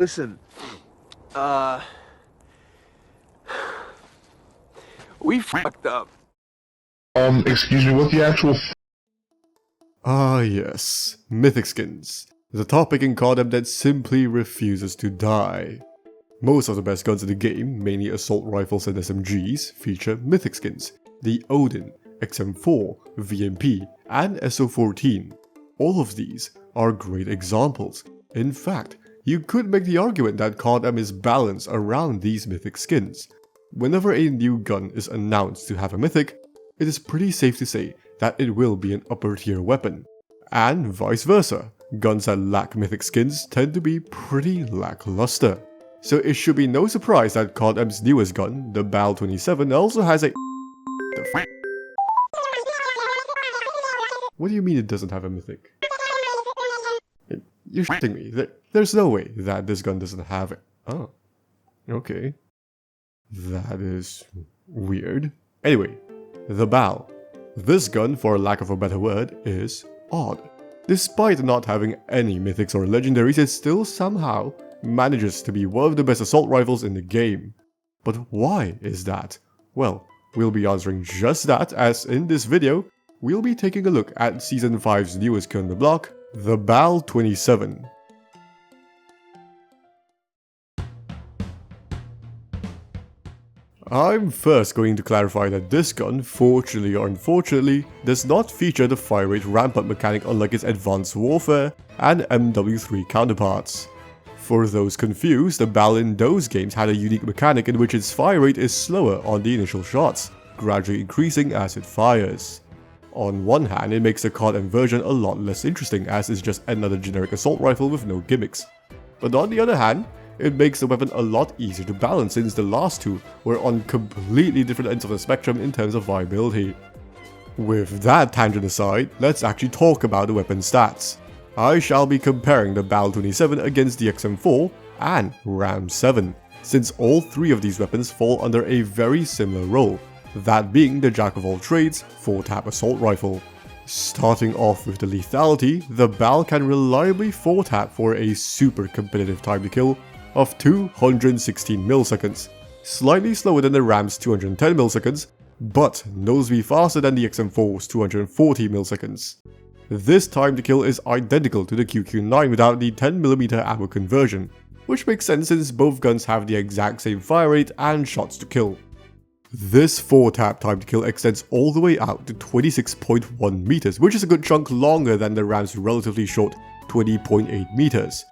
Listen, we fucked up. Excuse me, what the actual Ah yes, Mythic skins. The topic in CODM that simply refuses to die. Most of the best guns in the game, mainly assault rifles and SMGs, feature Mythic skins. The Odin, XM4, VMP, and SO14. All of these are great examples. In fact, you could make the argument that CODM is balanced around these Mythic skins. Whenever a new gun is announced to have a Mythic, it is pretty safe to say that it will be an upper tier weapon. And vice versa, guns that lack Mythic skins tend to be pretty lackluster. So it should be no surprise that CODM's newest gun, the BAL-27, also has a What do you mean it doesn't have a Mythic? You're shitting me. There's no way that this gun doesn't have it. Oh. Okay. That is weird. Anyway, the BAL. This gun, for lack of a better word, is odd. Despite not having any mythics or legendaries, it still somehow manages to be one of the best assault rifles in the game. But why is that? Well, we'll be answering just that, as in this video, we'll be taking a look at Season 5's newest gun on the block, the BAL-27. I'm first going to clarify that this gun, fortunately or unfortunately, does not feature the fire rate ramp up mechanic unlike its Advanced Warfare and MW3 counterparts. For those confused, the BAL in those games had a unique mechanic in which its fire rate is slower on the initial shots, gradually increasing as it fires. On one hand, it makes the CODM version a lot less interesting as it's just another generic assault rifle with no gimmicks. But on the other hand, it makes the weapon a lot easier to balance since the last two were on completely different ends of the spectrum in terms of viability. With that tangent aside, let's actually talk about the weapon stats. I shall be comparing the BAL-27 against the XM4 and RAM-7, since all three of these weapons fall under a very similar role, that being the jack of all trades 4-tap assault rifle. Starting off with the lethality, the BAL can reliably 4-tap for a super competitive time to kill of 216 milliseconds, slightly slower than the RAM's 210 milliseconds, but noticeably faster than the XM4's 240 milliseconds. This time to kill is identical to the QQ9 without the 10mm ammo conversion, which makes sense since both guns have the exact same fire rate and shots to kill. This 4-tap time to kill extends all the way out to 26.1 meters, which is a good chunk longer than the RAM's relatively short 20.8 meters.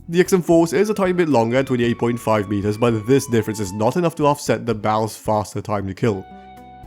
The XM4's is a tiny bit longer at 28.5 meters, but this difference is not enough to offset the BAL's faster time to kill.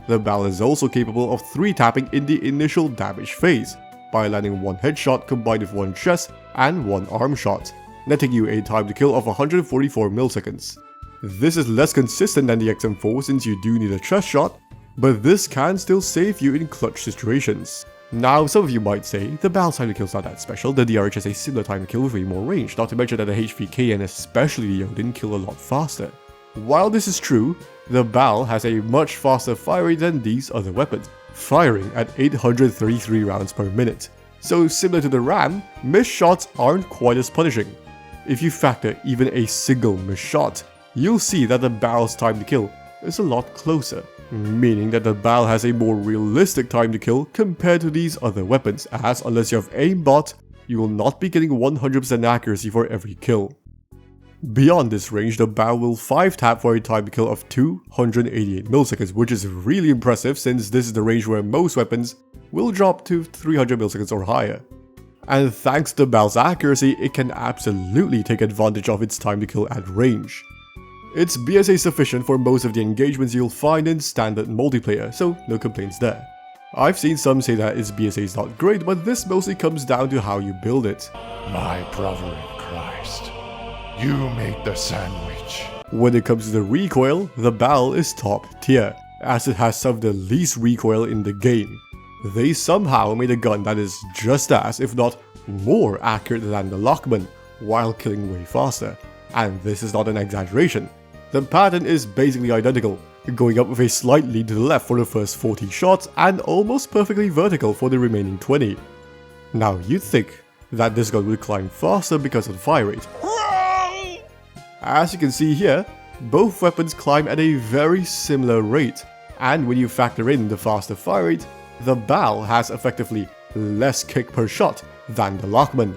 The BAL is also capable of 3-tapping in the initial damage phase, by landing one headshot combined with one chest and one arm shot, netting you a time to kill of 144 milliseconds. This is less consistent than the XM4 since you do need a chest shot, but this can still save you in clutch situations. Now, some of you might say, the BAL's time to kill is not that special, the DRH has a similar time to kill with way more range, not to mention that the HVK and especially the Odin kill a lot faster. While this is true, the BAL has a much faster fire rate than these other weapons, firing at 833 rounds per minute. So similar to the RAM, missed shots aren't quite as punishing. If you factor even a single missed shot, you'll see that the BAL's time to kill is a lot closer, meaning that the BAL has a more realistic time to kill compared to these other weapons, as unless you have aimbot, you will not be getting 100% accuracy for every kill. Beyond this range, the BAL will 5-tap for a time to kill of 288 milliseconds, which is really impressive since this is the range where most weapons will drop to 300 milliseconds or higher. And thanks to the BAL's accuracy, it can absolutely take advantage of its time to kill at range. It's BSA sufficient for most of the engagements you'll find in standard multiplayer, so no complaints there. I've seen some say that its BSA is not great, but this mostly comes down to how you build it. My brother in Christ, you made the sandwich. When it comes to the recoil, the BAL is top tier, as it has some of the least recoil in the game. They somehow made a gun that is just as, if not more accurate than the Lockman, while killing way faster. And this is not an exaggeration. The pattern is basically identical, going up with a slight lean to the left for the first 40 shots and almost perfectly vertical for the remaining 20. Now you'd think that this gun would climb faster because of the fire rate. As you can see here, both weapons climb at a very similar rate, and when you factor in the faster fire rate, the BAL has effectively less kick per shot than the Lockman.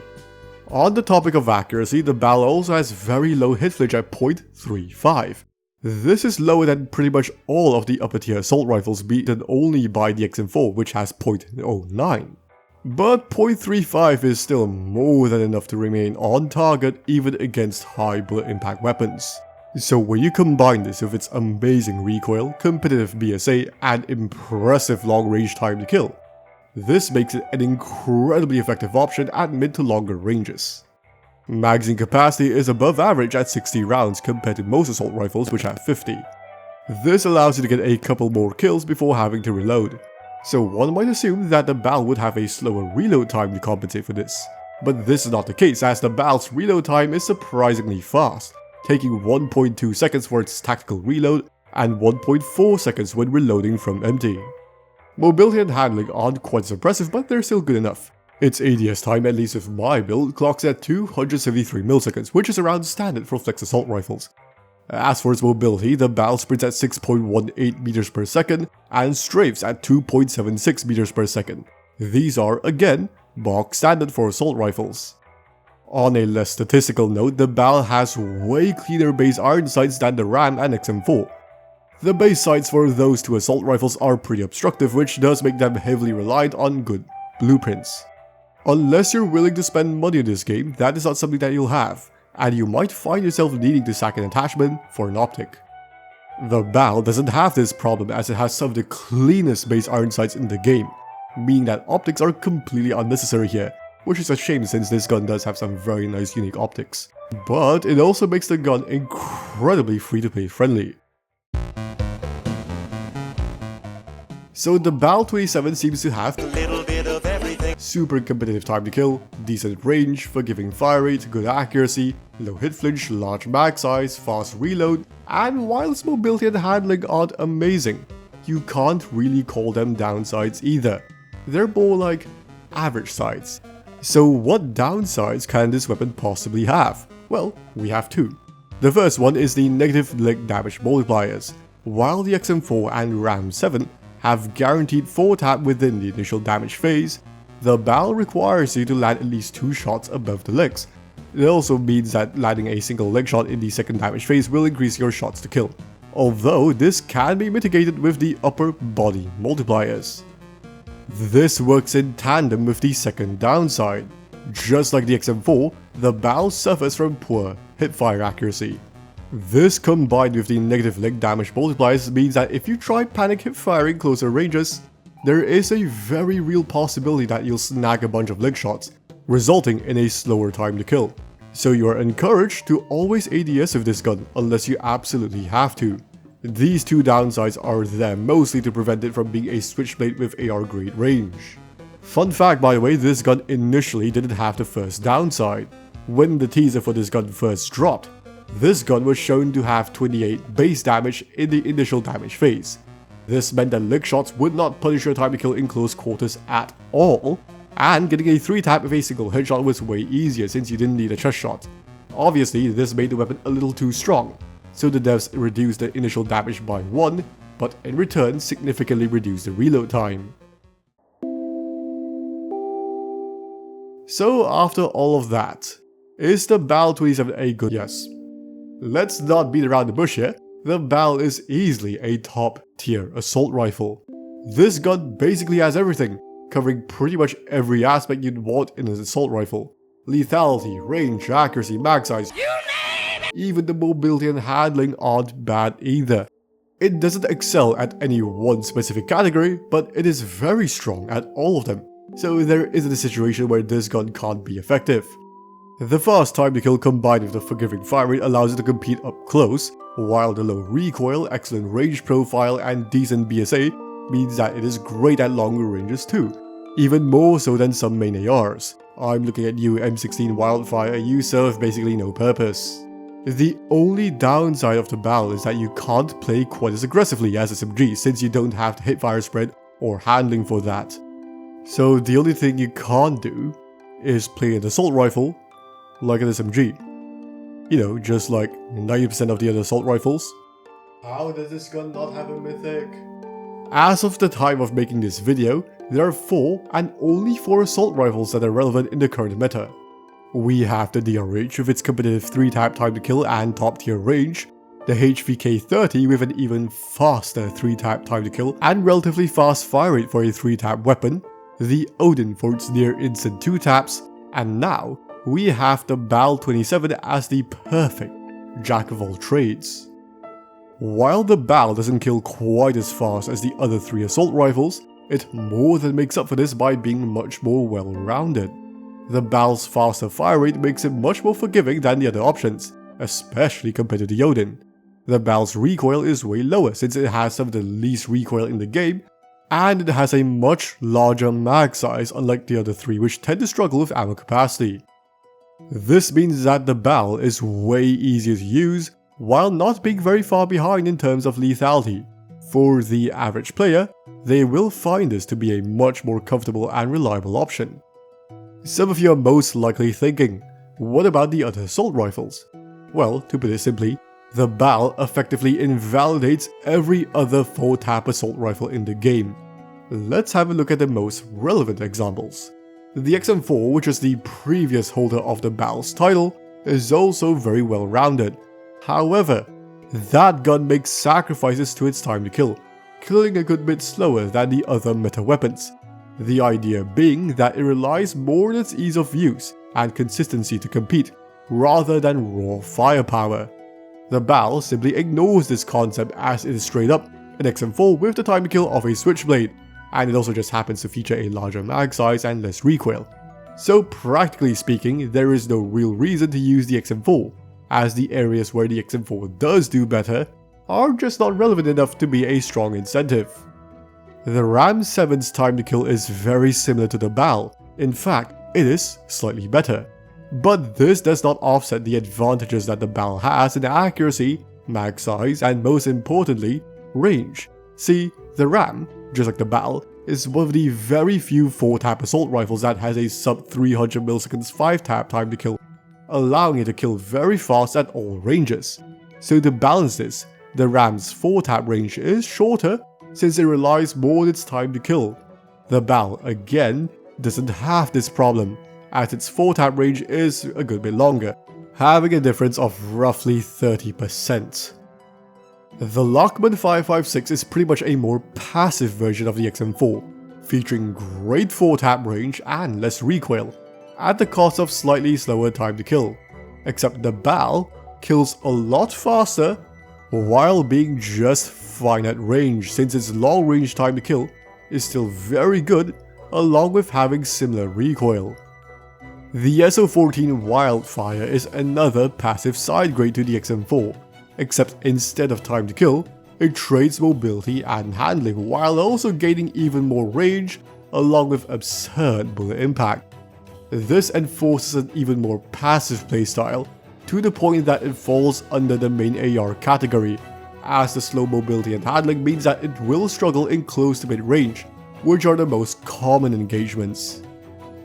On the topic of accuracy, the BAL also has very low hit flinch at 0.35. This is lower than pretty much all of the upper tier assault rifles, beaten only by the XM4, which has 0.09. But 0.35 is still more than enough to remain on target even against high bullet impact weapons. So when you combine this with its amazing recoil, competitive BSA, and impressive long range time to kill, this makes it an incredibly effective option at mid to longer ranges. Magazine capacity is above average at 60 rounds compared to most assault rifles which have 50. This allows you to get a couple more kills before having to reload. So one might assume that the BAL would have a slower reload time to compensate for this. But this is not the case, as the BAL's reload time is surprisingly fast, taking 1.2 seconds for its tactical reload and 1.4 seconds when reloading from empty. Mobility and handling aren't quite as impressive, but they're still good enough. Its ADS time, at least with my build, clocks at 273 milliseconds, which is around standard for flex assault rifles. As for its mobility, the BAL sprints at 6.18 meters per second and strafes at 2.76 meters per second. These are, again, box standard for assault rifles. On a less statistical note, the BAL has way cleaner base iron sights than the RAM and XM4. The base sights for those two assault rifles are pretty obstructive, which does make them heavily reliant on good blueprints. Unless you're willing to spend money on this game, that is not something that you'll have, and you might find yourself needing to sack an attachment for an optic. The BAL doesn't have this problem as it has some of the cleanest base iron sights in the game, meaning that optics are completely unnecessary here, which is a shame since this gun does have some very nice unique optics. But it also makes the gun incredibly free-to-play friendly. So the BAL-27 seems to have super competitive time to kill, decent range, forgiving fire rate, good accuracy, low hit flinch, large mag size, fast reload, and while its mobility and handling aren't amazing, you can't really call them downsides either. They're more like average sides. So what downsides can this weapon possibly have? Well, we have two. The first one is the negative leg damage multipliers. While the XM4 and RAM 7 have guaranteed 4 tap within the initial damage phase, the BAL requires you to land at least 2 shots above the legs. It also means that landing a single leg shot in the second damage phase will increase your shots to kill, although this can be mitigated with the upper body multipliers. This works in tandem with the second downside. Just like the XM4, the BAL suffers from poor hipfire accuracy. This combined with the negative leg damage multipliers means that if you try panic hip firing closer ranges, there is a very real possibility that you'll snag a bunch of leg shots, resulting in a slower time to kill. So you are encouraged to always ADS with this gun unless you absolutely have to. These two downsides are there mostly to prevent it from being a switchblade with AR grade range. Fun fact by the way, this gun initially didn't have the first downside. When the teaser for this gun first dropped, this gun was shown to have 28 base damage in the initial damage phase. This meant that leg shots would not punish your time to kill in close quarters at all, and getting a 3 tap with a single headshot was way easier since you didn't need a chest shot. Obviously, this made the weapon a little too strong, so the devs reduced the initial damage by 1, but in return significantly reduced the reload time. So after all of that, is the BAL-27 a good yes? Let's not beat around the bush here. The BAL is easily a top tier assault rifle. This gun basically has everything, covering pretty much every aspect you'd want in an assault rifle. Lethality, range, accuracy, mag size, you name it! Even the mobility and handling aren't bad either. It doesn't excel at any one specific category, but it is very strong at all of them, so there isn't a situation where this gun can't be effective. The fast time to kill combined with the forgiving fire rate allows it to compete up close, while the low recoil, excellent range profile, and decent BSA means that it is great at longer ranges too, even more so than some main ARs. I'm looking at you M16 Wildfire, you serve basically no purpose. The only downside of the BAL is that you can't play quite as aggressively as SMG since you don't have the hipfire spread or handling for that. So the only thing you can't do is play an assault rifle like an SMG. You know, just like 90% of the other assault rifles. How does this gun not have a mythic? As of the time of making this video, there are 4 and only 4 assault rifles that are relevant in the current meta. We have the DRH with its competitive 3-tap time to kill and top tier range, the HVK-30 with an even faster 3-tap time to kill and relatively fast fire rate for a 3-tap weapon, the Odin for its near instant 2-taps, and now we have the BAL-27 as the perfect jack of all trades. While the BAL doesn't kill quite as fast as the other 3 assault rifles, it more than makes up for this by being much more well-rounded. The BAL's faster fire rate makes it much more forgiving than the other options, especially compared to the Odin. The BAL's recoil is way lower since it has some of the least recoil in the game, and it has a much larger mag size unlike the other 3 which tend to struggle with ammo capacity. This means that the BAL is way easier to use, while not being very far behind in terms of lethality. For the average player, they will find this to be a much more comfortable and reliable option. Some of you are most likely thinking, what about the other assault rifles? Well, to put it simply, the BAL effectively invalidates every other 4-tap assault rifle in the game. Let's have a look at the most relevant examples. The XM4, which is the previous holder of the BAL's title, is also very well rounded. However, that gun makes sacrifices to its time to kill, killing a good bit slower than the other meta weapons. The idea being that it relies more on its ease of use and consistency to compete, rather than raw firepower. The BAL simply ignores this concept as it is straight up an XM4 with the time to kill of a switchblade, and it also just happens to feature a larger mag size and less recoil. So practically speaking, there is no real reason to use the XM4, as the areas where the XM4 does do better are just not relevant enough to be a strong incentive. The RAM-7's time to kill is very similar to the BAL, in fact, it is slightly better. But this does not offset the advantages that the BAL has in accuracy, mag size, and most importantly, range. See, the RAM, just like the BAL, is one of the very few 4-tap assault rifles that has a sub 300 milliseconds 5-tap time to kill, allowing it to kill very fast at all ranges. So to balance this, the RAM's 4-tap range is shorter since it relies more on its time to kill. The BAL, again, doesn't have this problem, as its 4-tap range is a good bit longer, having a difference of roughly 30%. The Lockman 5.56 is pretty much a more passive version of the XM4, featuring great 4-tap range and less recoil, at the cost of slightly slower time to kill, except the BAL kills a lot faster while being just fine at range since its long range time to kill is still very good along with having similar recoil. The SO14 Wildfire is another passive side grade to the XM4, except instead of time to kill, it trades mobility and handling while also gaining even more range along with absurd bullet impact. This enforces an even more passive playstyle, to the point that it falls under the main AR category, as the slow mobility and handling means that it will struggle in close to mid range, which are the most common engagements.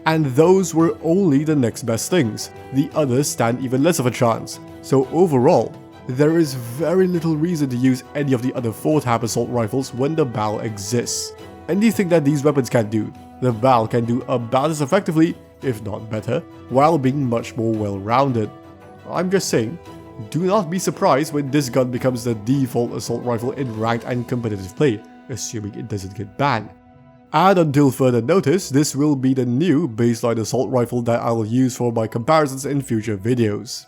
And those were only the next best things, the others stand even less of a chance, so overall, there is very little reason to use any of the other 4-tap assault rifles when the BAL exists. Anything that these weapons can do, the BAL can do about as effectively, if not better, while being much more well-rounded. I'm just saying, do not be surprised when this gun becomes the default assault rifle in ranked and competitive play, assuming it doesn't get banned. And until further notice, this will be the new baseline assault rifle that I will use for my comparisons in future videos.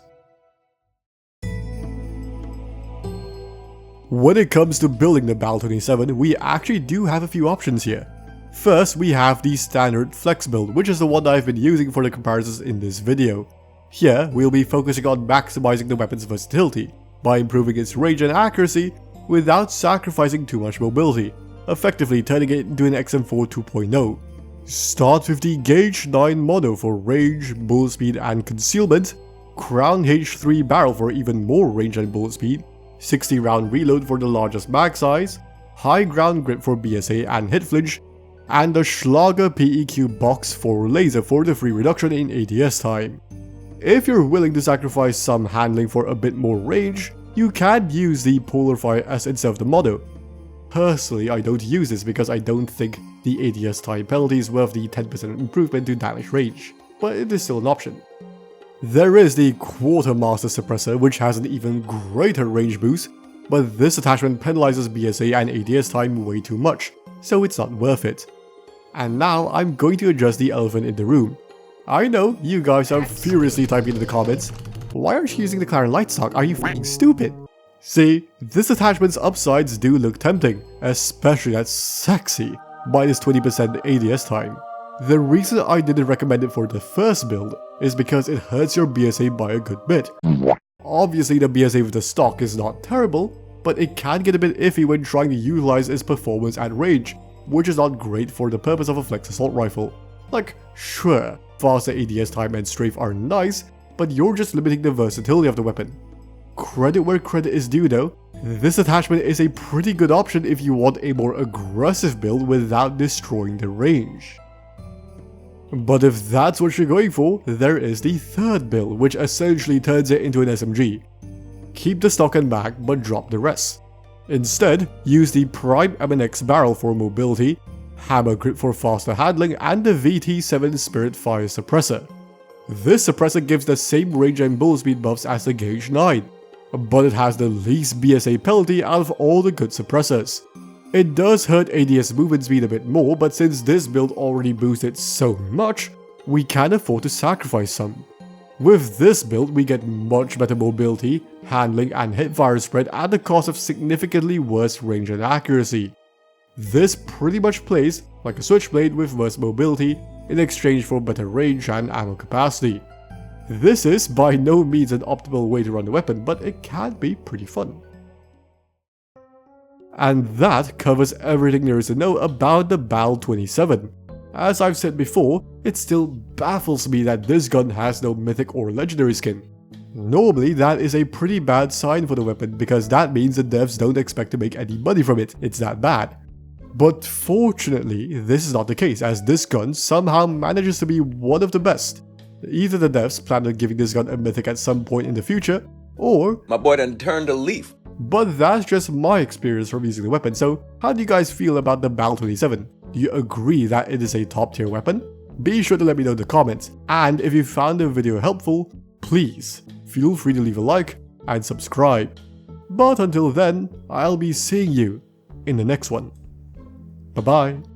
When it comes to building the BAL-27, we actually do have a few options here. First, we have the standard flex build, which is the one I've been using for the comparisons in this video. Here, we'll be focusing on maximizing the weapon's versatility, by improving its range and accuracy, without sacrificing too much mobility, effectively turning it into an XM4 2.0. Start with the Gauge 9 mono for range, bullet speed and concealment, Crown H3 barrel for even more range and bullet speed, 60 round reload for the largest mag size, high ground grip for BSA and hit flinch, and the Schlager PEQ box for laser for the free reduction in ADS time. If you're willing to sacrifice some handling for a bit more range, you can use the Polar Fire S instead of the Mono. Personally, I don't use this because I don't think the ADS time penalty is worth the 10% improvement to damage range, but it is still an option. There is the Quartermaster Suppressor, which has an even greater range boost, but this attachment penalizes BSA and ADS time way too much, so it's not worth it. And now I'm going to address the elephant in the room. I know you guys are furiously typing in the comments, why aren't you using the Clarion Lightstock? Are you fucking stupid? See, this attachment's upsides do look tempting, especially that sexy minus 20% ADS time. The reason I didn't recommend it for the first build is because it hurts your BSA by a good bit. Obviously the BSA with the stock is not terrible, but it can get a bit iffy when trying to utilize its performance at range, which is not great for the purpose of a flex assault rifle. Like, sure, faster ADS time and strafe are nice, but you're just limiting the versatility of the weapon. Credit where credit is due though, this attachment is a pretty good option if you want a more aggressive build without destroying the range. But if that's what you're going for, there is the third build, which essentially turns it into an SMG. Keep the stock and mag, but drop the rest. Instead, use the Prime MNX barrel for mobility, Hammer Grip for faster handling, and the VT7 Spirit Fire Suppressor. This suppressor gives the same range and bullet speed buffs as the Gauge 9, but it has the least BSA penalty out of all the good suppressors. It does hurt ADS movement speed a bit more, but since this build already boosted so much, we can afford to sacrifice some. With this build, we get much better mobility, handling, and hipfire spread at the cost of significantly worse range and accuracy. This pretty much plays like a switchblade with worse mobility in exchange for better range and ammo capacity. This is by no means an optimal way to run the weapon, but it can be pretty fun. And that covers everything there is to know about the BAL-27. As I've said before, it still baffles me that this gun has no mythic or legendary skin. Normally that is a pretty bad sign for the weapon because that means the devs don't expect to make any money from it, it's that bad. But fortunately, this is not the case as this gun somehow manages to be one of the best. Either the devs plan on giving this gun a mythic at some point in the future, or My boy done turned a leaf. But that's just my experience from using the weapon, so how do you guys feel about the BAL-27? Do you agree that it is a top tier weapon? Be sure to let me know in the comments, and if you found the video helpful, please feel free to leave a like and subscribe. But until then, I'll be seeing you in the next one. Bye bye.